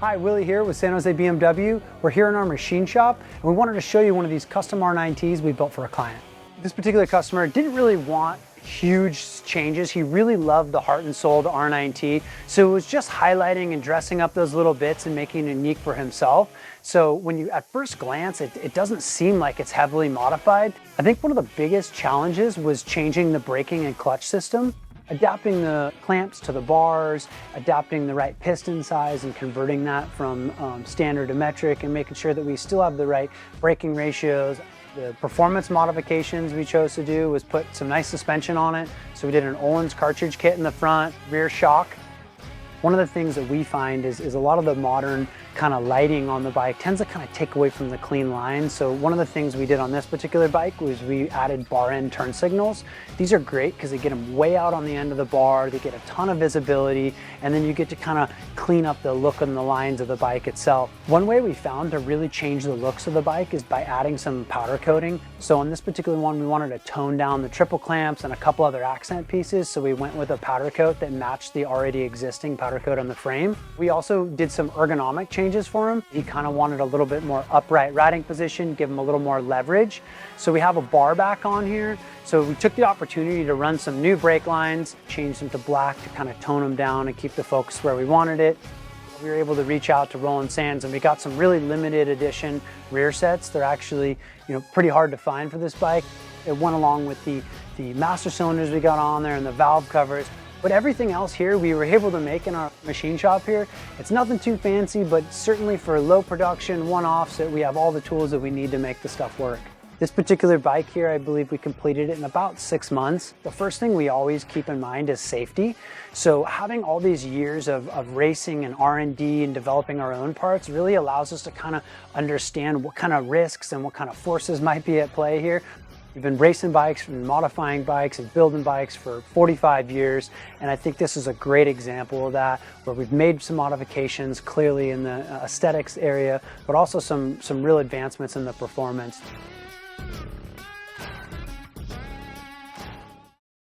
Hi, Willie here with San Jose BMW. We're here in our machine shop and we wanted to show you one of these custom RnineTs we built for a client. This particular customer didn't really want huge changes. He really loved the heart and soul of the RnineT, so it was just highlighting and dressing up those little bits and making it unique for himself. So when you at first glance, it doesn't seem like it's heavily modified. I think one of the biggest challenges was changing the braking and clutch system. Adapting the clamps to the bars, adapting the right piston size and converting that from standard to metric, and making sure that we still have the right braking ratios. The performance modifications we chose to do was put some nice suspension on it. So we did an Öhlins cartridge kit in the front, rear shock. One of the things that we find is a lot of the modern kind of lighting on the bike tends to kind of take away from the clean lines. So one of the things we did on this particular bike was we added bar end turn signals. These are great because they get them way out on the end of the bar, they get a ton of visibility, and then you get to kind of clean up the look and the lines of the bike itself. One way we found to really change the looks of the bike is by adding some powder coating. So on this particular one, we wanted to tone down the triple clamps and a couple other accent pieces. So we went with a powder coat that matched the already existing powder coat on the frame. We also did some ergonomic changes for him. He kind of wanted a little bit more upright riding position, give him a little more leverage. So we have a bar back on here. So we took the opportunity to run some new brake lines, change them to black to kind of tone them down and keep the focus where we wanted it. We were able to reach out to Roland Sands and we got some really limited edition rear sets. They're actually, pretty hard to find for this bike. It went along with the master cylinders we got on there and the valve covers. But everything else here we were able to make in our machine shop here. It's nothing too fancy, but certainly for low production, one-offs, we have all the tools that we need to make the stuff work. This particular bike here, I believe we completed it in about 6 months. The first thing we always keep in mind is safety. So having all these years of racing and R&D and developing our own parts really allows us to kind of understand what kind of risks and what kind of forces might be at play here. We've been racing bikes and modifying bikes and building bikes for 45 years, and I think this is a great example of that, where we've made some modifications clearly in the aesthetics area, but also some real advancements in the performance.